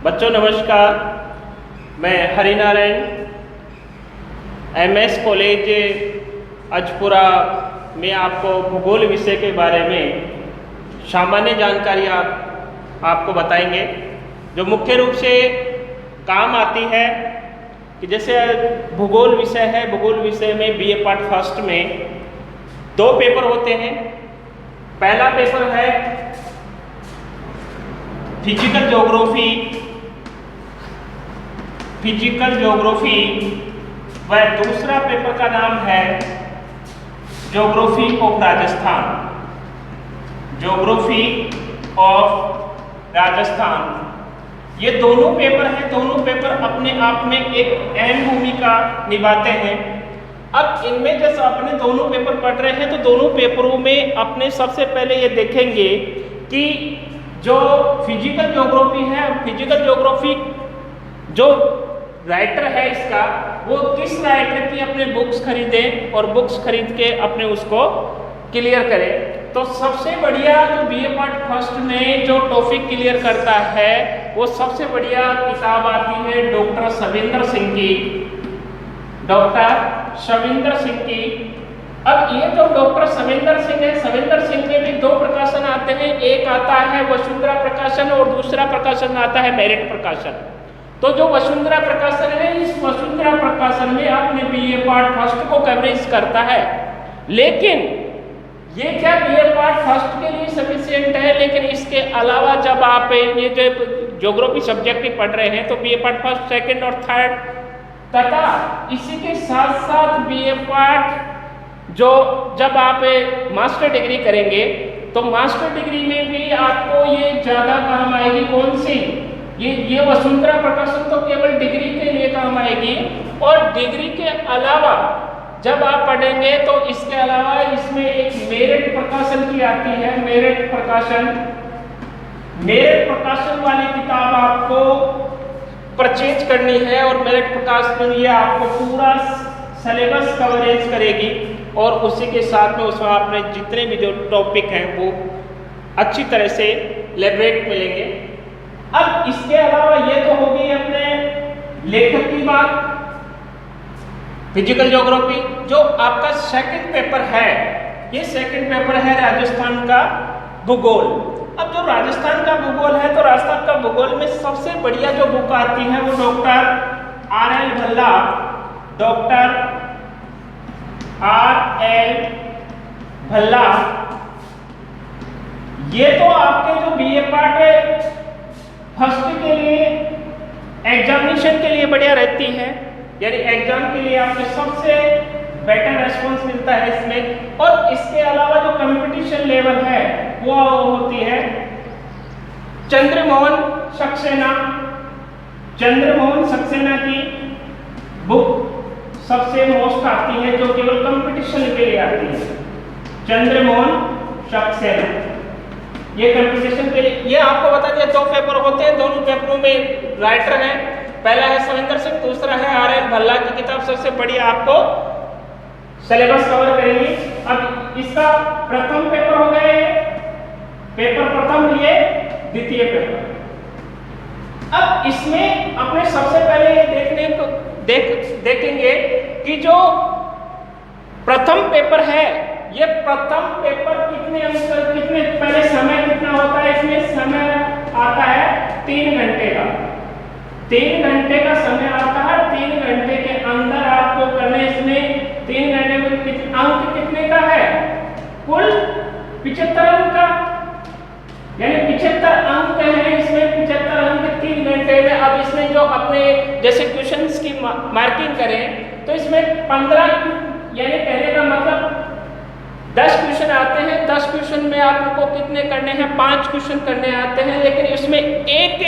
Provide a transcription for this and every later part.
बच्चों नमस्कार, मैं हरिनारायण एमएस कॉलेज अजपुरा में आपको भूगोल विषय के बारे में सामान्य जानकारी आपको बताएंगे जो मुख्य रूप से काम आती है। कि जैसे भूगोल विषय है, भूगोल विषय में बीए पार्ट फर्स्ट में 2 पेपर होते हैं। पहला पेपर है फिजिकल ज्योग्राफी व दूसरा पेपर का नाम है ज्योग्राफी ऑफ राजस्थान। ये दोनों पेपर हैं, दोनों पेपर अपने आप में एक अहम भूमिका निभाते हैं। अब इनमें जैसे अपने दोनों पेपर पढ़ रहे हैं तो दोनों पेपरों में अपने सबसे पहले ये देखेंगे कि जो फिजिकल ज्योग्राफी है, फिजिकल ज्योग्राफी जो राइटर है इसका, वो किस राइटर की अपने बुक्स खरीदें और बुक्स खरीद के अपने उसको क्लियर करें। तो सबसे बढ़िया जो बीए पार्ट फर्स्ट में जो टॉपिक क्लियर करता है वो सबसे बढ़िया किताब आती है डॉक्टर शविंदर सिंह की। अब ये जो डॉक्टर शविंदर सिंह है, शविंदर सिंह के भी 2 प्रकाशन आते हैं। एक आता है वसुंधरा प्रकाशन और दूसरा प्रकाशन आता है मेरिट प्रकाशन। तो जो वसुंधरा प्रकाशन है, इस वसुंधरा प्रकाशन में अपने बीए पार्ट फर्स्ट को कवरेज करता है। लेकिन ये क्या बीए पार्ट फर्स्ट के लिए सफिशिएंट है, लेकिन इसके अलावा जब आप ये जो ज्योग्राफी सब्जेक्ट पढ़ रहे हैं तो बीए पार्ट फर्स्ट, सेकंड और थर्ड तथा इसी के साथ साथ बीए पार्ट जो जब आप मास्टर डिग्री करेंगे तो मास्टर डिग्री में भी आपको ये ज़्यादा काम आएगी। कौन सी? ये वसुंधरा प्रकाशन तो केवल डिग्री के लिए काम आएगी। और डिग्री के अलावा जब आप पढ़ेंगे तो इसके अलावा इसमें एक मेरिट प्रकाशन की आती है। मेरिट प्रकाशन वाली किताब आपको परचेज करनी है और मेरिट प्रकाशन ये आपको पूरा सिलेबस कवरेज करेगी और उसी के साथ में उसमें आपने जितने भी जो टॉपिक हैं वो अच्छी तरह से लेबरेट मिलेंगे। अब इसके अलावा ये तो होगी अपने लेखक की बात, फिजिकल ज्योग्राफी। जो आपका सेकंड पेपर है, ये सेकंड पेपर है राजस्थान का भूगोल। अब जो राजस्थान का भूगोल है तो राजस्थान का भूगोल में सबसे बढ़िया जो बुक आती है वो डॉक्टर आर एल भल्ला। ये तो आपके जो बीए पार्ट फर्स्ट के लिए एग्जामिनेशन के लिए बढ़िया रहती है, यानी एग्जाम के लिए आपको सबसे बेटर रेस्पॉन्स मिलता है इसमें। और इसके अलावा जो कंपटीशन लेवल है वो होती है चंद्रमोहन सक्सेना की बुक सबसे मोस्ट आती है, जो केवल कंपटीशन के लिए आती है। चंद्रमोहन सक्सेना ये कंपटीशन के लिए। ये आपको बता दिया 2 पेपर होते हैं, दोनों पेपरों में राइटर हैं। पहला है शविंदर सिंह, दूसरा है आर.एल. भल्ला की किताब सबसे बढ़िया आपको सिलेबस कवर करेंगी। अब इसका प्रथम पेपर हो गए, पेपर प्रथम, ये द्वितीय पेपर। अब इसमें अपने सबसे पहले देखेंगे कि जो प्रथम पेपर है, ये प्रथम पेपर कितने पहले समय कितना होता है? इसमें समय आता है 3 घंटे का। 3 घंटे का समय आता है। 3 घंटे के अंदर आपको करने, इसमें 3 घंटे में अंक कितने का है? कुल 75 अंक का, यानी 75 अंक है इसमें। 75 अंक 3 घंटे में। अब इसमें जो अपने जैसे क्वेश्चंस की मार्किंग करें तो इसमें 15, यानी कहने का मतलब 10 क्वेश्चन आते हैं। 10 क्वेश्चन में आपको कितने करने हैं? 5 क्वेश्चन करने आते हैं। लेकिन इसमें एक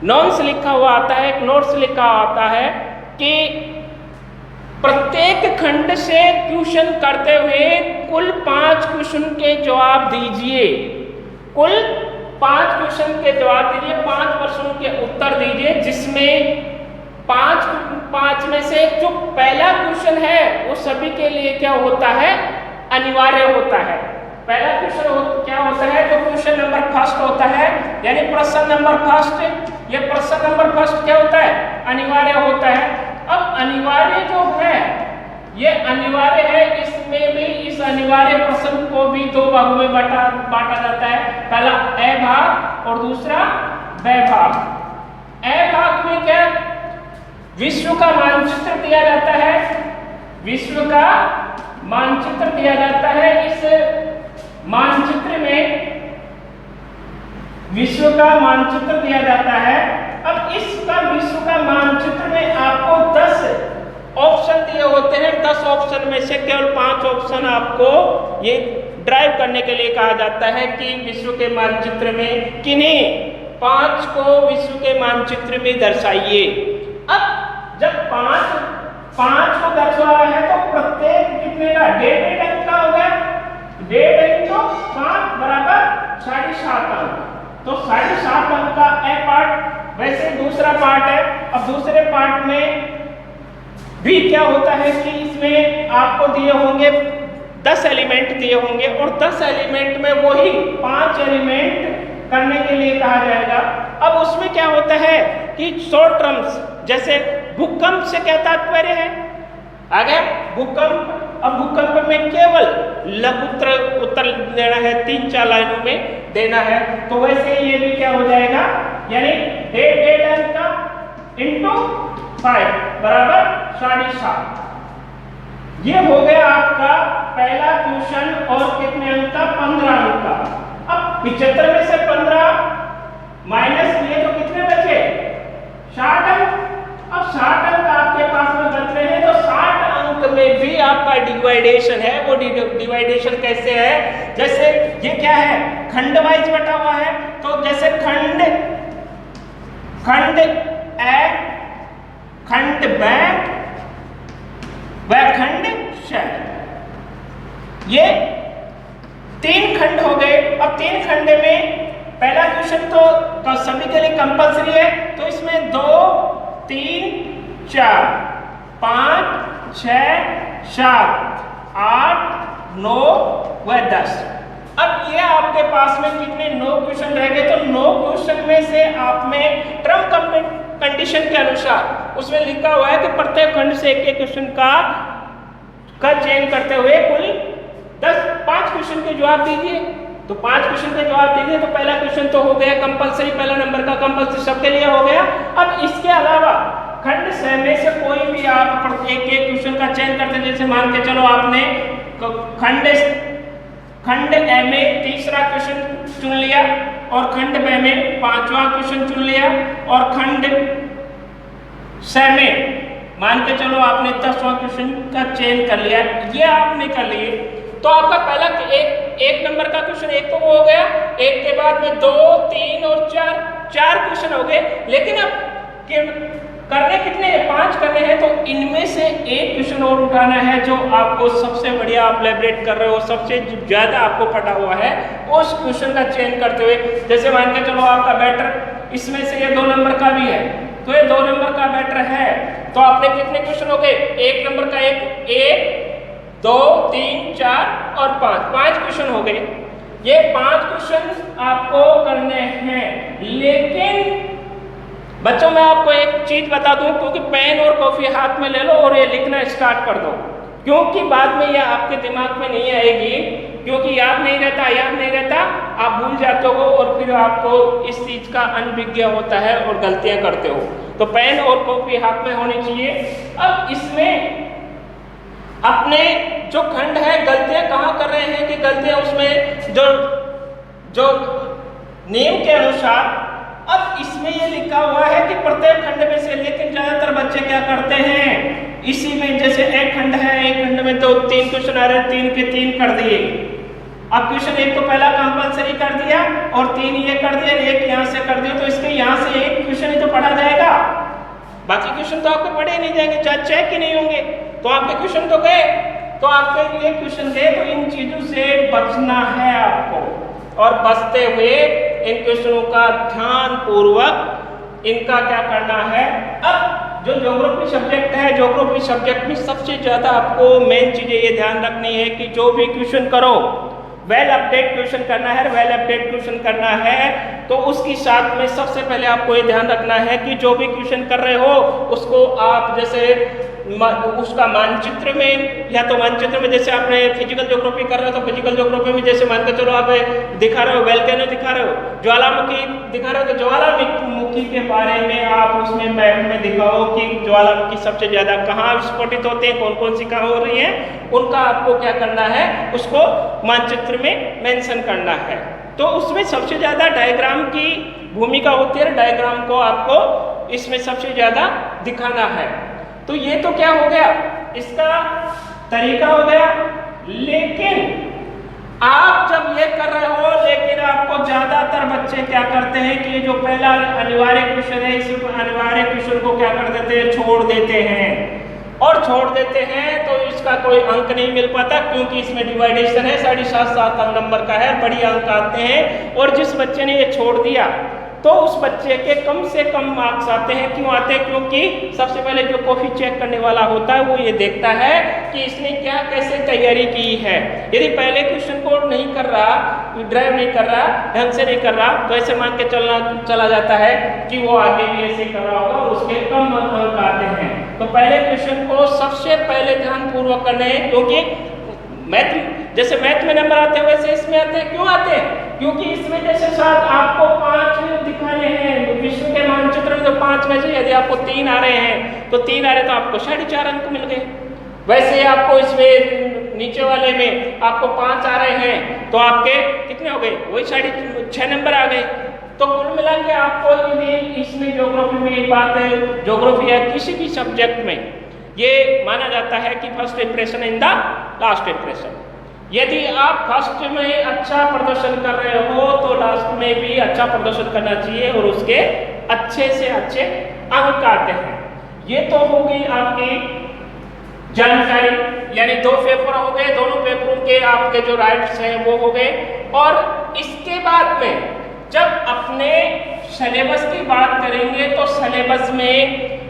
नोट्स लिखा हुआ आता है, एक नोट्स लिखा आता है कि प्रत्येक खंड से क्वेश्चन करते हुए कुल 5 क्वेश्चन के जवाब दीजिए। कुल 5 क्वेश्चन के जवाब दीजिए, 5 प्रश्नों के उत्तर दीजिए, जिसमें 5 में से जो पहला क्वेश्चन है वो सभी के लिए क्या होता है? अनिवार्य होता है। पहला क्वेश्चन क्या होता है? जो क्वेश्चन नंबर फर्स्ट होता है, यानी प्रश्न नंबर फर्स्ट, ये फर्स्ट क्या होता है, अनिवार्य होता है। अब अनिवार्य जो है ये अनिवार्य है, इसमें भी इस अनिवार्य प्रश्न को भी दो भागों में बांटा जाता है, पहला अ भाग और दूसरा ब भाग। अ भाग में क्या, विश्व का मानचित्र दिया जाता है, विश्व का मानचित्र दिया जाता है। इस मानचित्र में विश्व का मानचित्र दिया जाता है। अब इसका विश्व का मानचित्र में आपको 10 ऑप्शन दिए होते हैं। 10 ऑप्शन में से केवल 5 ऑप्शन आपको ये ड्राइव करने के लिए कहा जाता है कि विश्व के मानचित्र में किन्हीं 5 को विश्व के मानचित्र में दर्शाइए। अब जब 5 को दर्शाया है तो प्रत्येक कितने का, 1.5 अंक का होगा, 1.5 तो 5 बराबर 7.5 अंक। तो 7.5 अंक का ए पार्ट। वैसे दूसरा पार्ट है। अब दूसरे पार्ट में भी क्या होता है कि इसमें आपको दिए होंगे 10 एलिमेंट दिए होंगे और 10 एलिमेंट में वही 5 एलिमेंट करने के लिए कहा जाएगा। अब उसमें क्या होता है कि शॉर्ट टर्म्स, जैसे भूकंप से क्या तात्पर्य है, आगे भूकंप। अब भूकंप में केवल लघु उत्तर देना है, 3-4 लाइनों में देना है। तो वैसे ये भी क्या हो जाएगा, यानी 1.5 अंक का इंटू 5 बराबर 7.5। ये हो गया आपका पहला क्वेश्चन। और कितने अंक का, 15 अंक का। अब 75 में से 15 माइनस किए तो कितने बचे, 60 अंक। अब 60 अंक आपके पास में बच रहे हैं, तो 60 अंक में भी आपका डिवाइडेशन है। वो डिवाइडेशन कैसे है, जैसे ये क्या है, खंड वाइज बटा हुआ है। तो जैसे खंड ए, खंड ब व खंड श, ये 3 खंड हो गए। अब 3 खंड में पहला क्वेश्चन तो सभी के लिए कंपलसरी है, तो इसमें 2, 3, 4, 5, 6, 7, 8, 9 व 10। अब ये आपके पास में कितने 9 क्वेश्चन रह गए। तो 9 क्वेश्चन में से आप में टर्म कंडीशन के अनुसार उसमें लिखा हुआ है कि प्रत्येक खंड से एक क्वेश्चन का चयन करते हुए कुल 5 क्वेश्चन के जवाब दीजिए। तो 5 क्वेश्चन के जवाब दीजिए। तो पहला क्वेश्चन तो हो गया कंपलसरी, पहला नंबर का कंपलसरी सबके लिए हो गया। अब इसके अलावा खंड से में से कोई भी आप एक क्वेश्चन का चयन करते हैं। जैसे मान के चलो आपने खंड ए में तीसरा क्वेश्चन चुन लिया और खंड ब में 5वां क्वेश्चन चुन लिया और खंड स में मान के चलो आपने 10वां क्वेश्चन का चयन कर लिया। ये आपने कर लिए तो आपका पहला एक नंबर का क्वेश्चन एक तो वो हो गया। एक के बाद में 2, 3 और 4 क्वेश्चन हो गए। लेकिन अब करने कितने हैं, 5 करने हैं। तो इनमें से एक क्वेश्चन और उठाना है जो आपको सबसे बढ़िया आप लेबरेट कर रहे हो, सबसे ज्यादा आपको पता हुआ है, उस क्वेश्चन का चयन करते हुए। जैसे मान के चलो आपका बैटर इसमें से ये 2 नंबर का भी है, तो ये 2 नंबर का बैटर है। तो आपने कितने क्वेश्चन हो गए, 1 नंबर का 1, 2, 3, 4 और 5 क्वेश्चन हो गए। ये 5 क्वेश्चन आपको करने हैं। लेकिन बच्चों मैं आपको एक चीज बता दूं, क्योंकि पेन और कॉफी हाथ में ले लो और ये लिखना स्टार्ट कर दो, क्योंकि बाद में ये आपके दिमाग में नहीं आएगी, क्योंकि याद नहीं रहता, आप भूल जाते हो और फिर आपको इस चीज का अनभिज्ञ होता है और गलतियां करते हो। तो पेन और कॉपी हाथ में होनी चाहिए। अब इसमें अपने जो खंड है गलतियां कहाँ कर रहे हैं कि गलतियां उसमें जो नियम के अनुसार। अब इसमें ये लिखा हुआ है कि प्रत्येक खंड में से, लेकिन ज्यादातर बच्चे क्या करते हैं, इसी में जैसे एक खंड है, एक खंड में तो 3 क्वेश्चन आ रहे हैं, 3 के 3 कर दिए। अब क्वेश्चन 1 तो पहला कंपलसरी कर दिया और 3 ये कर दिया, 1 यहाँ से कर दिया, तो इसके यहाँ से 1 क्वेश्चन ही तो पढ़ा जाएगा, बाकी क्वेश्चन तो आपके पढ़े नहीं जाएंगे, चाहे चेक ही नहीं होंगे। तो आपके क्वेश्चन तो गए, तो आपके ये क्वेश्चन गए। तो इन चीजों से बचना है आपको, और बचते हुए इन क्वेश्चनों का ध्यान पूर्वक इनका क्या करना है। अब जो ज्योग्राफी सब्जेक्ट है, ज्योग्राफी सब्जेक्ट में सबसे ज्यादा आपको मेन चीजें ये ध्यान रखनी है कि जो भी क्वेश्चन करो वेल अपडेट क्वेश्चन करना है, वेल अपडेट क्वेश्चन करना है तो उसकी साथ में सबसे पहले आपको ये ध्यान रखना है कि जो भी क्वेश्चन कर रहे हो उसको आप जैसे उसका मानचित्र में, या तो मानचित्र में जैसे आपने फिजिकल ज्योग्राफी कर रहे हो तो फिजिकल ज्योग्राफी में जैसे मान के चलो आप दिखा रहे हो वोल्केनो दिखा रहे हो, ज्वालामुखी दिखा रहे हो तो ज्वालामुखी के बारे में आप उसमें मैप में दिखाओ कि ज्वालामुखी सबसे ज्यादा कहाँ विस्फोटित होते हैं, कौन कौन सी कहाँ हो रही है, उनका आपको क्या करना है, उसको मानचित्र में मेंशन करना है। तो उसमें सबसे ज्यादा डायग्राम की भूमिका होती है, डायग्राम को आपको इसमें सबसे ज्यादा दिखाना है। तो ये तो क्या हो गया, इसका तरीका हो गया। लेकिन आप जब ये कर रहे हो, लेकिन आपको ज्यादातर बच्चे क्या करते हैं कि ये जो पहला अनिवार्य क्वेश्चन है, इस अनिवार्य क्वेश्चन को क्या कर देते हैं, छोड़ देते हैं। और छोड़ देते हैं तो इसका कोई अंक नहीं मिल पाता, क्योंकि इसमें डिवाइडेशन है, 7.5 नंबर का है, बड़ी अंक आते हैं। और जिस बच्चे ने ये छोड़ दिया तो उस बच्चे के कम से कम मार्क्स आते हैं। क्यों आते हैं? क्योंकि सबसे पहले जो कॉपी चेक करने वाला होता है वो ये देखता है कि इसने क्या कैसे तैयारी की है। यदि पहले क्वेश्चन को नहीं कर रहा, ड्राइव नहीं कर रहा, ढंग से नहीं कर रहा, तो ऐसे मान के चला जाता है कि वो आगे भी ऐसे कर रहा होगा और उसके कम अंक आते हैं। तो पहले क्वेश्चन को सबसे पहले ध्यानपूर्वक करने हैं, क्योंकि जैसे मैथ में नंबर आते हैं वैसे इसमें आते हैं। क्यों आते हैं? क्योंकि इसमें जैसे साथ आपको 5 दिखाने हैं, विश्व के मानचित्र में तो 5 में से यदि आपको 3 आ रहे हैं तो 3 आ रहे तो आपको 4.5 अंक मिल गए। वैसे आपको इसमें नीचे वाले में आपको 5 आ रहे हैं तो आपके कितने हो गए, वही 6.5 नंबर आ गए। तो कुल मिला के आपको यदि इसमें ज्योग्राफी में एक बात है, ज्योग्राफी या किसी भी सब्जेक्ट में ये माना जाता है कि first impression in the last impression. यदि आप फर्स्ट में अच्छा प्रदर्शन कर रहे हो तो लास्ट में भी अच्छा प्रदर्शन करना चाहिए और उसके अच्छे से अच्छे अंक आते हैं। ये तो हो गई आपकी जानकारी, यानी 2 पेपर हो गए, दोनों पेपरों के आपके जो राइट्स हैं वो हो गए। और इसके बाद में जब अपने सिलेबस की बात करेंगे तो सिलेबस में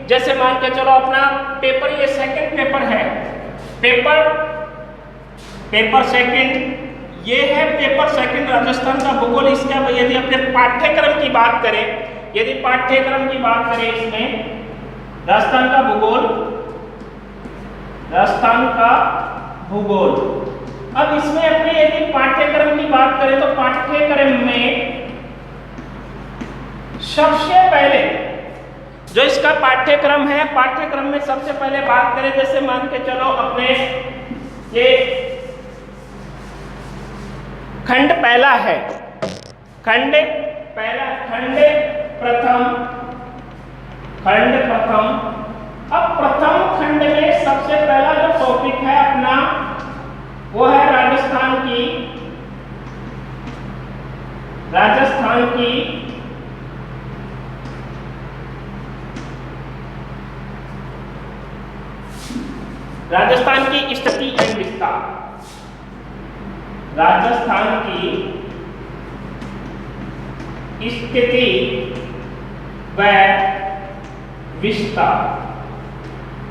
जैसे मान के चलो अपना पेपर, ये सेकंड पेपर है, पेपर सेकंड ये है, पेपर सेकंड राजस्थान का भूगोल। इसका यदि अपने पाठ्यक्रम की बात करें, यदि पाठ्यक्रम की बात करें इसमें राजस्थान का भूगोल, राजस्थान का भूगोल। अब इसमें अपने यदि पाठ्यक्रम की बात करें तो पाठ्यक्रम में सबसे पहले जो इसका पाठ्यक्रम है, पाठ्यक्रम में सबसे पहले बात करें, जैसे मान के चलो अपने ये खंड पहला है, खंड पहला, खंड प्रथम। अब प्रथम खंड में सबसे पहला जो टॉपिक है अपना वो है राजस्थान की स्थिति एवं विस्तार। राजस्थान की स्थिति व विस्तार।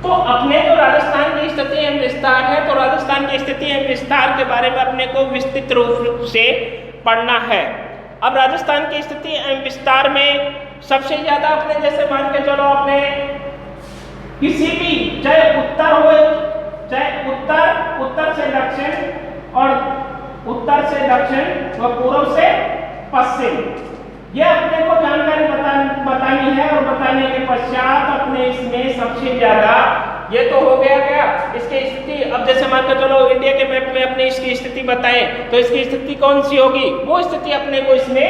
तो अपने तो राजस्थान की स्थिति एवं विस्तार है, तो राजस्थान की स्थिति एवं विस्तार के बारे में अपने को विस्तृत रूप से पढ़ना है। अब राजस्थान की स्थिति एवं विस्तार में सबसे ज्यादा अपने जैसे मान के चलो अपने किसी भी, चाहे उत्तर हो, चाहे उत्तर से दक्षिण और उत्तर से दक्षिण व पूर्व से पश्चिम, यह अपने को जानकारी बतानी है। और बताने के पश्चात अपने इसमें सबसे ज्यादा ये तो हो गया इसकी स्थिति। अब जैसे मान के चलो इंडिया के मैप में अपने इसकी स्थिति बताएं तो इसकी स्थिति कौन सी होगी, वो स्थिति अपने को इसमें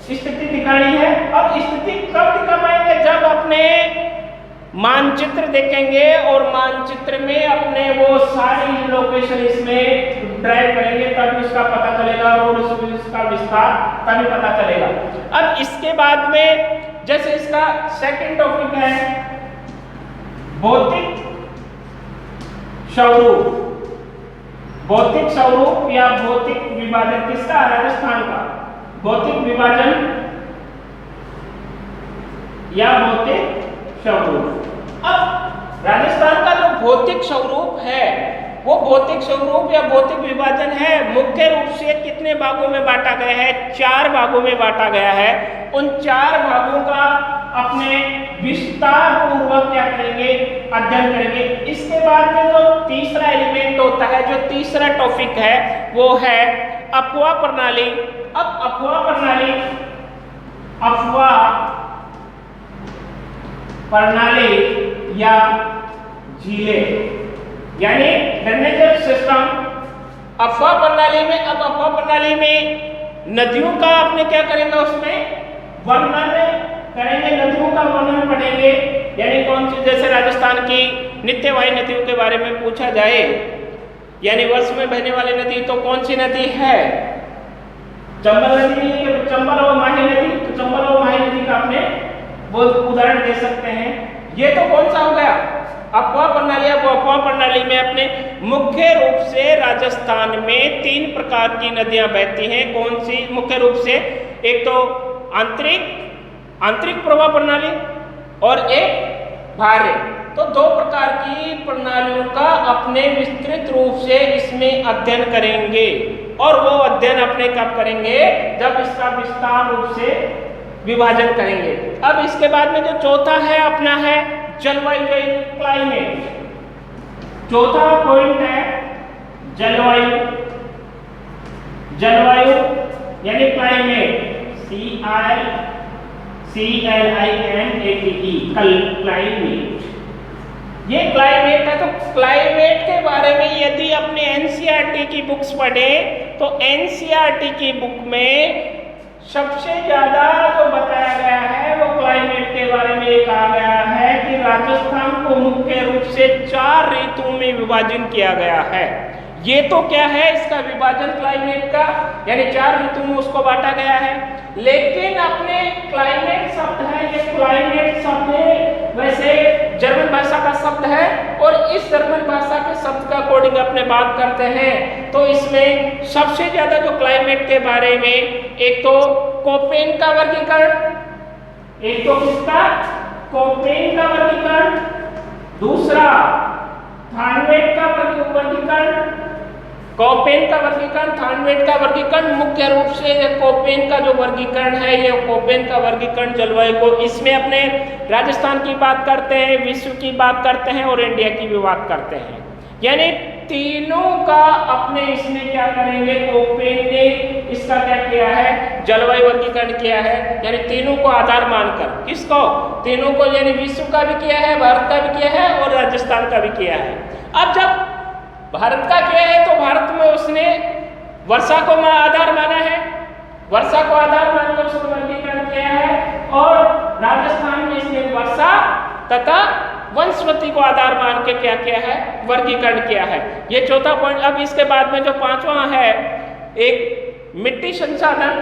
स्थिति दिखानी है। अब स्थिति कब दिखा पाएंगे? जब अपने मानचित्र देखेंगे और मानचित्र में अपने वो सारी लोकेशन इसमें ड्राइव करेंगे, तब इसका पता चलेगा, रोड इसका विस्तार तभी पता चलेगा। अब इसके बाद में जैसे इसका सेकंड टॉपिक है भौतिक स्वरूप। भौतिक स्वरूप या भौतिक विभाजन किसका? राजस्थान का। भौतिक विभाजन या भौतिक स्वरूप। अब राजस्थान का जो भौतिक स्वरूप है वो भौतिक स्वरूप या भौतिक विभाजन है। मुख्य रूप से कितने भागों में बांटा गया है? 4 भागों में बांटा गया है। उन 4 भागों का अपने विस्तार पूर्वक क्या करेंगे? अध्ययन करेंगे। इसके बाद में जो तीसरा एलिमेंट होता है, जो तीसरा टॉपिक है, वो है अफवाह प्रणाली। अब अफवाह प्रणाली या झीलें यानी ड्रेनेज सिस्टम। अफवाह प्रणाली में, अब अफवाह प्रणाली में नदियों का आपने क्या करेंगे? उसमें वर्णन करेंगे, नदियों का वर्णन पढ़ेंगे। यानी कौन सी, जैसे राजस्थान की नित्यवाही नदियों के बारे में पूछा जाए, यानी वर्ष में बहने वाली नदी तो कौन सी नदी है? चंबल नदी नहीं है, चंबल और माही नदी। तो चंबल और माही नदी का आपने वो उदाहरण दे सकते हैं। ये तो कौन सा हो गया? अफवाह प्रणाली। अब अफवाह प्रणाली में अपने मुख्य रूप से राजस्थान में 3 प्रकार की नदियां बहती हैं। कौन सी मुख्य रूप से? एक तो आंतरिक प्रवाह प्रणाली और एक बाह्य। तो 2 प्रकार की प्रणालियों का अपने विस्तृत रूप से इसमें अध्ययन करेंगे। और वो अध्ययन अपने कब करेंगे? जब इसका विस्तार रूप से विभाजन करेंगे। अब इसके बाद में जो चौथा है अपना है जलवायु, क्लाइमेट। चौथा पॉइंट है जलवायु यानी क्लाइमेट, CLIMATE, क्लाइमेट। ये क्लाइमेट है। तो क्लाइमेट के बारे में यदि अपने एनसीईआरटी की बुक्स पढ़े तो एनसीईआरटी की बुक में सबसे ज्यादा जो बताया गया है वो क्लाइमेट के बारे में ये कहा गया है कि राजस्थान को मुख्य रूप से 4 ऋतुओं में विभाजन किया गया है। ये तो क्या है इसका विभाजन क्लाइमेट का, यानी 4 ऋतुओं में उसको बांटा गया है। लेकिन अपने क्लाइमेट शब्द है, ये क्लाइमेट शब्द वैसे जर्मन भाषा का शब्द है और इस जर्मन भाषा के शब्द का अकॉर्डिंग अपने बात करते हैं तो इसमें सबसे ज्यादा जो क्लाइमेट के बारे में, एक तो कोपेन का वर्गीकरण, एक तो किसका? कोपेन का वर्गीकरण, दूसरा थानवेट का वर्गीकरण, कोपेन का वर्गीकरण, थानवेट का वर्गीकरण। मुख्य रूप से कोपेन का जो वर्गीकरण है, ये कोपेन का वर्गीकरण जलवायु को, इसमें अपने राजस्थान की बात करते हैं, विश्व की बात करते हैं और इंडिया की भी बात करते हैं। यानी तीनों का अपने इसमें क्या करेंगे? कोपेन ने इसका क्या किया है? जलवायु वर्गीकरण किया है। यानी तीनों को आधार मानकर, किसको? तीनों को, यानी विश्व का भी किया है, भारत का भी किया है और राजस्थान का भी किया है। अब जब भारत का किया है तो भारत में उसने वर्षा को आधार माना है, वर्षा को आधार मानकर उसको वर्गीकरण किया है। और राजस्थान में इसने वर्षा तथा वनस्पति को आधार मान के क्या किया है? वर्गीकरण किया है। ये चौथा पॉइंट। अब इसके बाद में जो 5वां है एक मिट्टी संसाधन।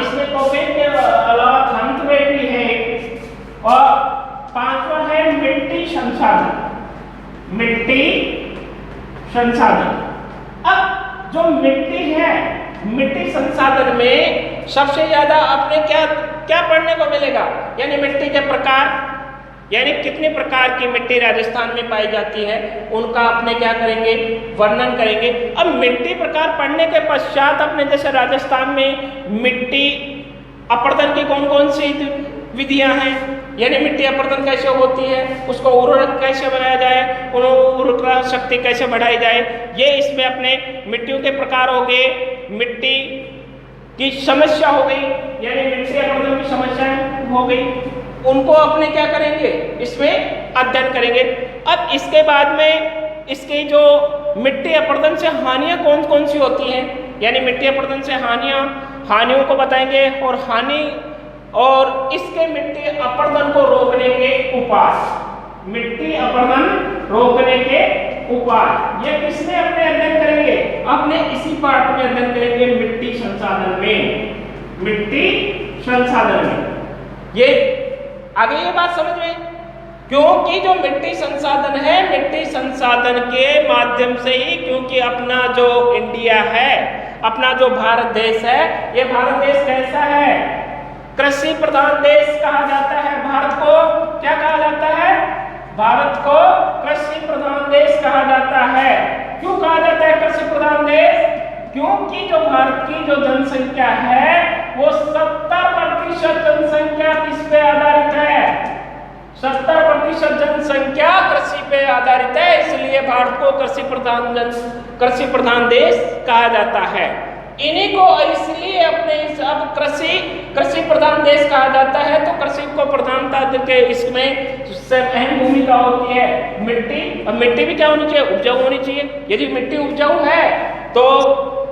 इसमें कोपेन के अलावा थानवेट भी है और 5वां है मिट्टी संसाधन। मिट्टी संसाधन। अब जो मिट्टी है, मिट्टी संसाधन में सबसे ज्यादा आपने क्या पढ़ने को मिलेगा? यानी मिट्टी के प्रकार, यानी कितने प्रकार की मिट्टी राजस्थान में पाई जाती है, उनका अपने क्या करेंगे? वर्णन करेंगे। अब मिट्टी प्रकार पढ़ने के पश्चात अपने जैसे राजस्थान में मिट्टी अपर्दन की कौन कौन सी विधियां हैं, यानी मिट्टी अपर्दन कैसे होती है, उसको उर्वरक कैसे बनाया जाए, उर्वरक शक्ति कैसे बढ़ाई जाए, ये इसमें अपने मिट्टियों के प्रकार हो गए। मिट्टी की समस्या हो गई, यानी मिट्टी अपर्दन की समस्या हो गई, उनको अपने क्या करेंगे? इसमें अध्ययन करेंगे। अब इसके बाद में इसकी जो मिट्टी अपर्दन से हानियां कौन कौन सी होती हैं, यानी मिट्टी अपर्दन से हानियों को बताएंगे और इसके मिट्टी अपर्दन को रोकने के उपाय, मिट्टी अपर्दन रोकने के उपाय, ये किसमें अपने अध्ययन करेंगे? अपने इसी पार्ट में अध्ययन करेंगे, मिट्टी संसाधन में। मिट्टी संसाधन में ये आगे ये बात समझ में, क्योंकि जो मिट्टी संसाधन है, मिट्टी संसाधन के माध्यम से ही, क्योंकि अपना जो इंडिया है, अपना जो भारत देश है, ये भारत देश कैसा है? कृषि प्रधान देश कहा जाता है। भारत को क्या कहा जाता है? भारत को कृषि प्रधान देश कहा जाता है। क्योंकि जो भारत की जो जनसंख्या है वो 70% जनसंख्या किस पे आधारित है? 70% जनसंख्या कृषि पे आधारित है, इसलिए भारत को कृषि प्रधान देश कहा जाता है। इन्हीं को इसलिए अपने अब कृषि प्रधान देश कहा जाता है। तो कृषि को प्रधानता देते इसमें अहम भूमिका होती है मिट्टी। और मिट्टी भी क्या होनी चाहिए? उपजाऊ होनी चाहिए। यदि मिट्टी उपजाऊ है तो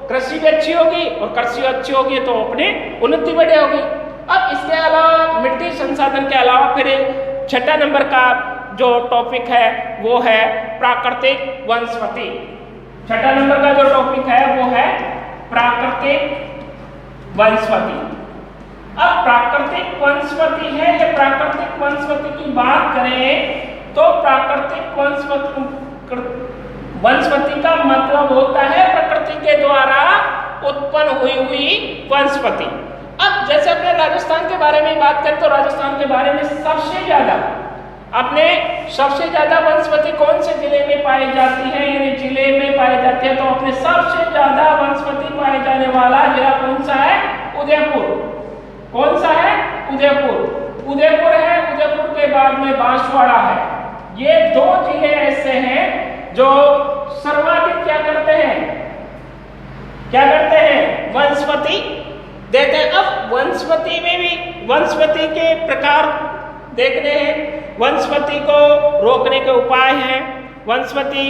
कृषि भी अच्छी होगी, और कृषि अच्छी होगी तो अपनी उन्नति बढ़े होगी। अब इसके अलावा मिट्टी संसाधन के अलावा फिर छठा नंबर का जो टॉपिक है वो है प्राकृतिक वनस्पति। छठा नंबर का जो टॉपिक है वो है प्राकृतिक वनस्पति। अब प्राकृतिक वनस्पति है, ये प्राकृतिक वनस्पति की बात करें तो प्राकृतिक वनस्पति का मतलब होता है प्रकृति के द्वारा उत्पन्न हुई वनस्पति। अब जैसे अपने राजस्थान के बारे में बात करें तो राजस्थान के बारे में सबसे ज्यादा वनस्पति कौन से जिले में पाई जाती है? यानी जिले में पाई जाती है तो अपने सबसे ज्यादा वनस्पति पाए जाने वाला जिला कौन सा है? उदयपुर। कौन सा है? उदयपुर। उदयपुर है, उदयपुर के बाद में बांसवाड़ा है। ये दो जिले ऐसे हैं जो सर्वाधिक क्या करते हैं? वनस्पति देते हैं। अब वनस्पति में भी वनस्पति के प्रकार देखने हैं, वनस्पति को रोकने के उपाय हैं, वनस्पति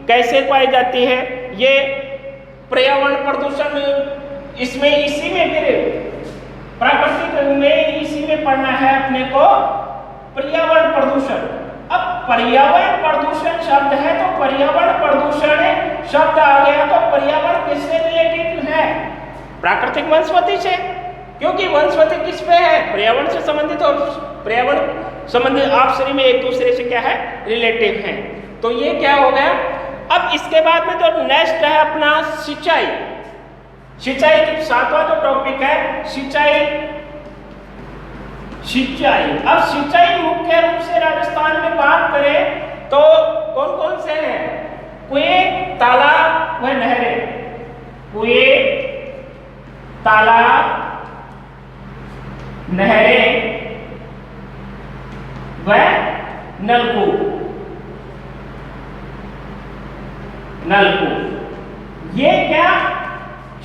कैसे पाई जाती है, ये पर्यावरण प्रदूषण इसमें इसी में फिर प्राकृतिक में इसी में पढ़ना है अपने को पर्यावरण प्रदूषण। अब पर्यावरण प्रदूषण शब्द है तो पर्यावरण प्रदूषण शब्द आ गया तो पर्यावरण किससे रिलेटेड है? प्राकृतिक वनस्पति से, क्योंकि वनस्पति किस पे है? पर्यावरण से संबंधित, और पर्यावरण संबंधित आपसी में एक दूसरे से क्या है? रिलेटिव है। तो ये क्या हो गया। अब इसके बाद में जो नेक्स्ट है अपना सिंचाई। सिंचाई की सातवां जो टॉपिक है सिंचाई। अब सिंचाई मुख्य रूप से राजस्थान में बात करें तो कौन कौन से हैं? कुएं, तालाब व नहरें। कुएं, तालाब, नहरें व नलकूप। ये क्या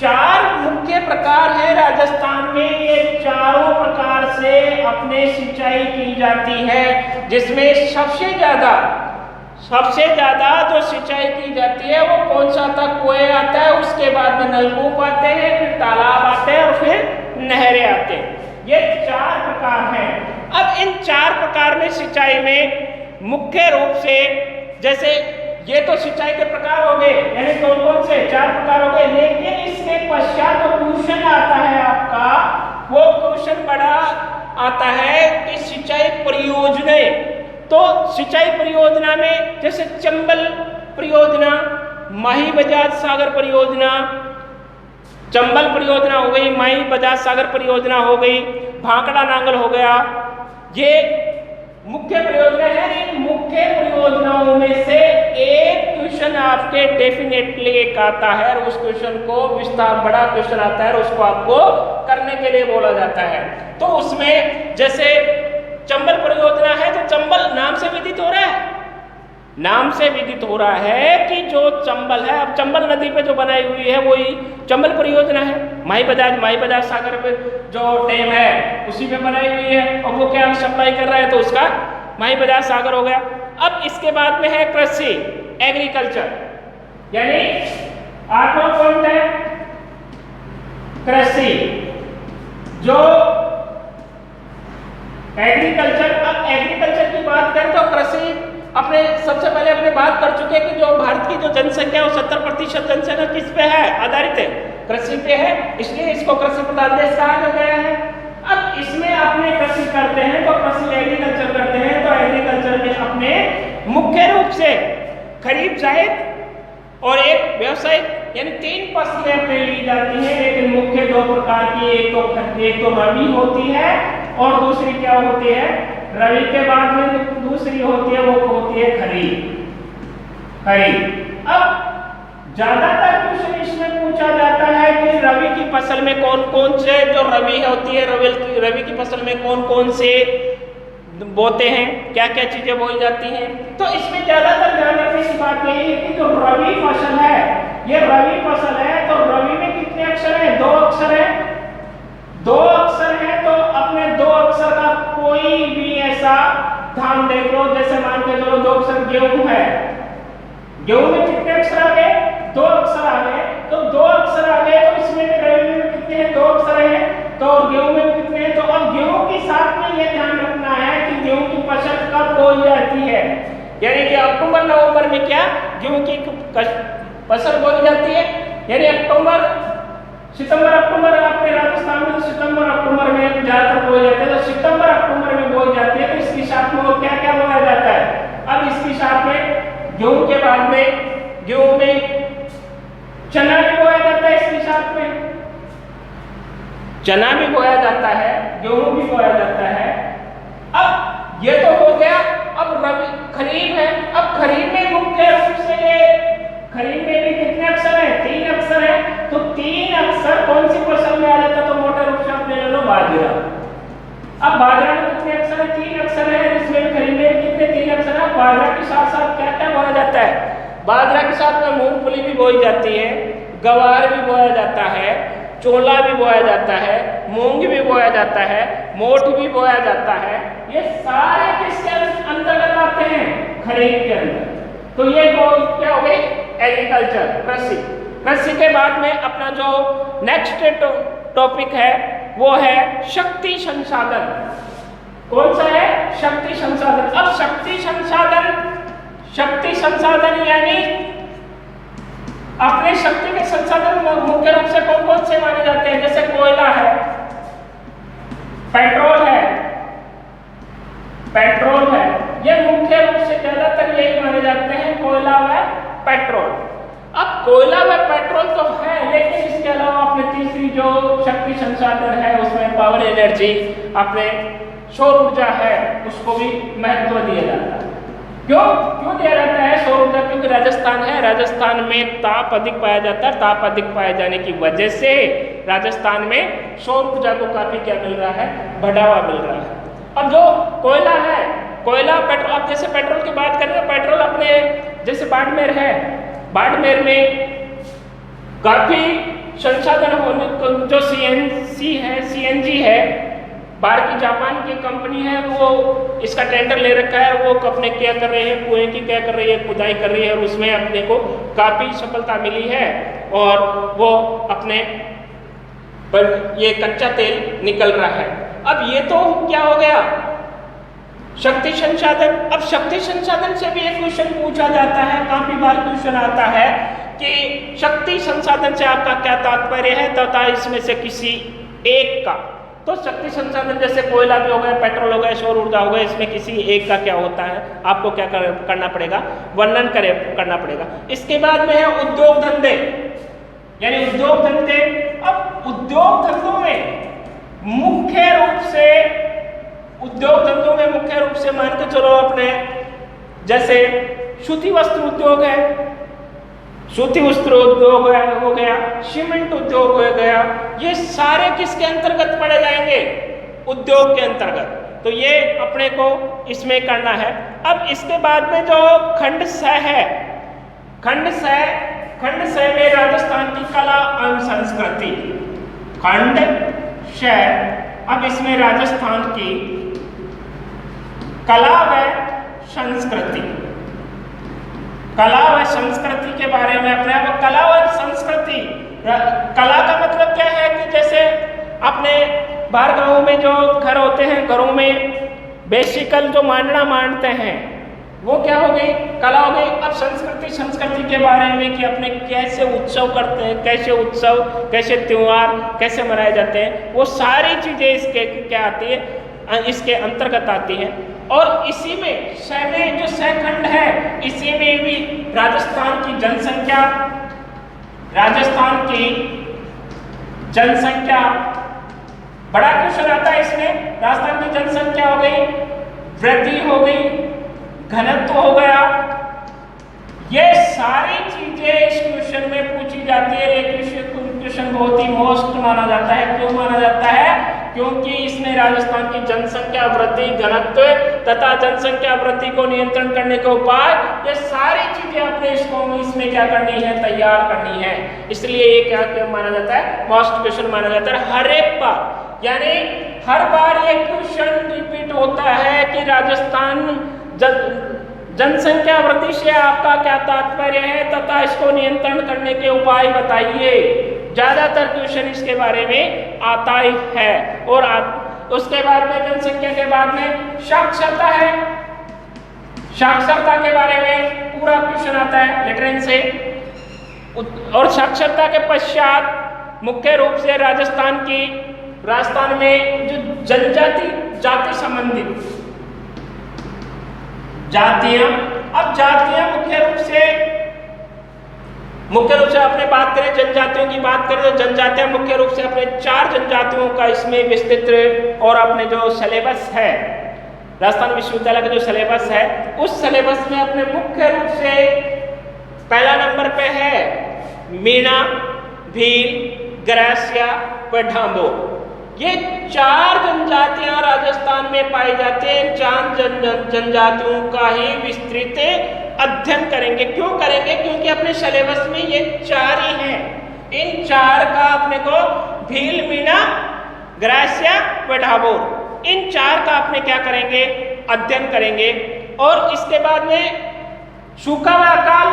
चार मुख्य प्रकार है राजस्थान में। ये चारों प्रकार से अपने सिंचाई की जाती है, जिसमें सबसे ज्यादा जो सिंचाई की जाती है वो कौन सा आता? कुएं आता है, उसके बाद में नलकूप आते हैं, फिर तालाब आते हैं और फिर नहरें आते हैं। ये चार प्रकार हैं। अब इन चार प्रकार में सिंचाई में मुख्य रूप से, जैसे ये तो सिंचाई के प्रकार हो गए, यानी कौन कौन से? चार प्रकार हो गए। लेकिन इसके पश्चात जो क्वेश्चन आता है आपका, वो क्वेश्चन बड़ा आता है कि सिंचाई परियोजनाएं। तो सिंचाई परियोजना में जैसे चंबल परियोजना, माही बजाज सागर परियोजना, चंबल परियोजना हो गई, माही बजाज सागर परियोजना हो गई, भांकड़ा नांगल हो गया, ये मुख्य परियोजना है। इन मुख्य परियोजनाओं में से एक क्वेश्चन आपके डेफिनेटली एक आता है और उस क्वेश्चन को विस्तार बड़ा क्वेश्चन आता है और उसको आपको करने के लिए बोला जाता है। तो उसमें जैसे चंबल परियोजना है तो चंबल नाम से विदित हो रहा है कि जो चंबल है, अब चंबल नदी पे जो बनाई हुई है वही चंबल परियोजना है। माही बजाज सागर पे जो डैम है उसी पे बनाई हुई है और वो क्या सप्लाई कर रहा है तो उसका माही बजाज सागर हो गया। अब इसके बाद में है कृषि, एग्रीकल्चर, यानी 8वां पॉइंट है कृषि, जो एग्रीकल्चर। अब एग्रीकल्चर की बात करें तो कृषि अपने सबसे पहले अपने बात कर चुके हैं कि जो भारत की जो जनसंख्या है वो 70% जनसंख्या किस पे है? आधारित है, कृषि पे है, इसलिए इसको कृषि प्रधान देश कहा गया है। अब इसमें अपने कृषि करते हैं तो कृषि एग्रीकल्चर करते हैं तो एग्रीकल्चर में अपने मुख्य रूप से खरीफ, जायद और एक व्यवसायिक, यानी 3 फसलें अपने ली जाती हैं। लेकिन मुख्य 2 प्रकार की, एक तो रबी होती है और दूसरी क्या होती है? रबी के बाद में दूसरी होती है वो होती है खरीफ। अब ज्यादातर क्वेश्चन इसमें पूछा जाता है कि रबी की फसल में कौन कौन से जो रबी होती है, रबी की फसल में कौन कौन से बोते हैं, क्या क्या चीजें बोई जाती हैं। तो इसमें ज्यादातर ध्यान रखने की बात यही है कि जो रबी फसल है, ये रबी फसल है, तो रबी में कितने अक्षर हैं? 2 अक्षर है। 2 अक्षर है तो अपने 2 अक्षर का कोई भी ऐसा ध्यान देख लो, जैसे मान के चलो 2 अक्षर गेहूं है, गेहूं में कितने अक्षर आ गए? 2 अक्षर आ गए। तो 2 अक्षर आ गए तो इसमें भी रबी में कितने हैं? 2 अक्षर हैं। तो गेहूं में कितने हैं? तो अब गेहूं के साथ में ये ध्यान रखना है कि गेहूं की फसल कब बोई जाती है, यानी कि अक्टूबर नवंबर में क्या गेहूं की फसल बोई जाती है, यानी अक्टूबर सितंबर अक्टूबर अपने राजस्थान में सितंबर अक्टूबर में ज्यादातर बोई जाती है। तो सितंबर अक्टूबर में बोई जाती है। तो इसके साथ में वो क्या क्या बोया जाता है? अब इसके साथ में गेहूं के बाद में गेहूं में चना भी बोया जाता है, इसके साथ में चना भी बोया जाता है, गेहूं भी बोया जाता है। अब ये तो हो गया। अब रबी खरीफ है। अब खरीफ में मुख्य रूप से ये खरीफ में भी कितने अक्षर हैं? 3 अक्षर हैं। तो 3 अक्षर कौन सी फसल में आ जाता है? तो मोटे रूप से आप ले लो बाजरा। अब बाजरा में कितने अक्षर हैं? 3 अक्षर है। इसमें भी खरीफ में कितने? 3 अक्षर है। बाजरा के साथ साथ क्या क्या बोया जाता है? बाजरा के साथ में मूंगफली भी बोई जाती है, गवार भी बोया जाता है, चोला भी बोया जाता है, मूंग भी बोया जाता है, मोठ भी बोया जाता है। ये सारे किसके अंतर्गत आते हैं? खरीफ के अंदर। तो ये क्या हो गई? एग्रीकल्चर, कृषि। कृषि के बाद में अपना जो नेक्स्ट टॉपिक है वो है शक्ति संसाधन। कौन सा है? शक्ति संसाधन। अब शक्ति संसाधन यानी अपने शक्ति के संसाधन मुख्य रूप से कौन कौन से माने जाते हैं? जैसे कोयला है, पेट्रोल है, ये मुख्य रूप से ज्यादातर यही माने जाते हैं, कोयला व पेट्रोल। अब कोयला व पेट्रोल तो है, लेकिन इसके अलावा अपने तीसरी जो शक्ति संसाधन है उसमें पावर एनर्जी, अपने सौर ऊर्जा है, उसको भी महत्व दिया जाता है। क्यों दिया जाता है सौर ऊर्जा? क्योंकि राजस्थान है, राजस्थान में ताप अधिक पाया जाता है। ताप अधिक पाए जाने की वजह से राजस्थान में सौर ऊर्जा को काफी क्या मिल रहा है? बढ़ावा मिल रहा है। अब जो कोयला है, कोयला पेट्रोल, अब जैसे पेट्रोल की बात करें, पेट्रोल अपने जैसे बाड़मेर है, बाड़मेर में काफी संसाधन होने, जो सीएनजी है, बाहर की जापान की कंपनी है, वो इसका टेंडर ले रखा है। वो अपने क्या कर रहे हैं? कुएं की क्या कर रही है? खुदाई कर रही है, और उसमें अपने को काफी सफलता मिली है, और वो अपने पर ये कच्चा तेल निकल रहा है। अब ये तो क्या हो गया? शक्ति संसाधन। अब शक्ति संसाधन से भी एक क्वेश्चन पूछा जाता है, काफी बार क्वेश्चन आता है कि शक्ति संसाधन से आपका क्या तात्पर्य है, तथा इसमें से किसी एक का। तो शक्ति संसाधन जैसे कोयला भी हो गया, पेट्रोल हो गया, सौर ऊर्जा हो गया, इसमें किसी एक का क्या होता है, आपको क्या करना पड़ेगा? वर्णन करना पड़ेगा। इसके बाद में है उद्योग धंधे, यानी उद्योग धंधे। अब उद्योग धंधों में मुख्य रूप से मान के चलो अपने जैसे सूती वस्त्र उद्योग है, सूती वस्त्र उद्योग हो गया, सीमेंट उद्योग हो गया, ये सारे किसके अंतर्गत पड़े जाएंगे? उद्योग के अंतर्गत। तो ये अपने को इसमें करना है। अब इसके बाद में जो खंड स है, खंड स में राजस्थान की कला एवं संस्कृति, खंड श। अब इसमें राजस्थान की कला व संस्कृति, कला व संस्कृति के बारे में अपने आप। कला व संस्कृति, कला का मतलब क्या है कि जैसे अपने बाहर गांवों में जो घर होते हैं, घरों में बेसिकल जो मानते हैं, वो क्या हो गई? कला हो गई। अब संस्कृति के बारे में कि अपने कैसे उत्सव करते हैं, कैसे त्योहार कैसे मनाए जाते हैं, वो सारी चीजें इसके क्या आती है? इसके अंतर्गत आती है। और इसी में जो सहखंड है, इसी में भी राजस्थान की जनसंख्या बड़ा क्वेश्चन आता है इसमें। राजस्थान की जनसंख्या हो गई, वृद्धि हो गई, घनत्व हो गया, ये सारी चीजें इस क्वेश्चन में पूछी जाती है। ये क्वेश्चन बहुत ही मोस्ट माना जाता है। क्यों माना जाता है? क्योंकि इसमें राजस्थान की जनसंख्या वृद्धि, घनत्व तथा जनसंख्या वृद्धि को नियंत्रण करने के उपाय, ये सारी चीजें आपने इसमें क्या करनी है, तैयार करनी है। इसलिए ये क्या माना जाता है, मोस्ट क्वेश्चन माना जाता है हर एक बार। यानी हर बार ये क्वेश्चन रिपीट होता है कि राजस्थान जनसंख्या वृद्धि से आपका क्या तात्पर्य है तथा इसको नियंत्रण करने के उपाय बताइए। ज्यादातर क्वेश्चन इसके बारे में आता ही है। और उसके बाद में जनसंख्या के बाद में साक्षरता है। साक्षरता के बारे में पूरा क्वेश्चन आता है लिटरेंसी से। और साक्षरता के पश्चात मुख्य रूप से राजस्थान में जो जाति संबंधित जातियां, अब जातियां मुख्य रूप से अपने बात करें, जनजातियों की बात करें तो जनजातियां मुख्य रूप से अपने 4 जनजातियों का इसमें विस्तृत और अपने जो सिलेबस है, राजस्थान विश्वविद्यालय का जो सिलेबस है, उस सिलेबस में अपने मुख्य रूप से पहला नंबर पे है मीणा, भील, ग्रास्या व ढांबो। ये 4 जनजातियां राजस्थान में पाई जाती हैं। 4 जनजातियों का ही विस्तृत अध्ययन करेंगे। क्यों करेंगे? क्योंकि अपने सिलेबस में ये 4 ही हैं। इन 4 का अपने को भील, मीणा, ग्रास्या व ढाबोर, इन 4 का अपने क्या करेंगे, अध्ययन करेंगे। और इसके बाद में सूखा व अकाल,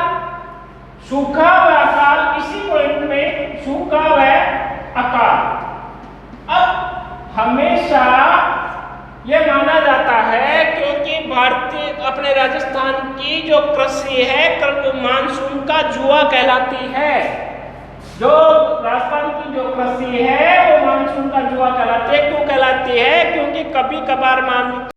इसी पॉइंट में सूखा व अकाल। अब हमेशा यह माना जाता है क्योंकि भारतीय अपने राजस्थान की जो कृषि है मानसून का जुआ कहलाती है। जो राजस्थान की जो कृषि है वो मानसून का जुआ कहलाती है। क्यों कहलाती है? क्योंकि कभी कभार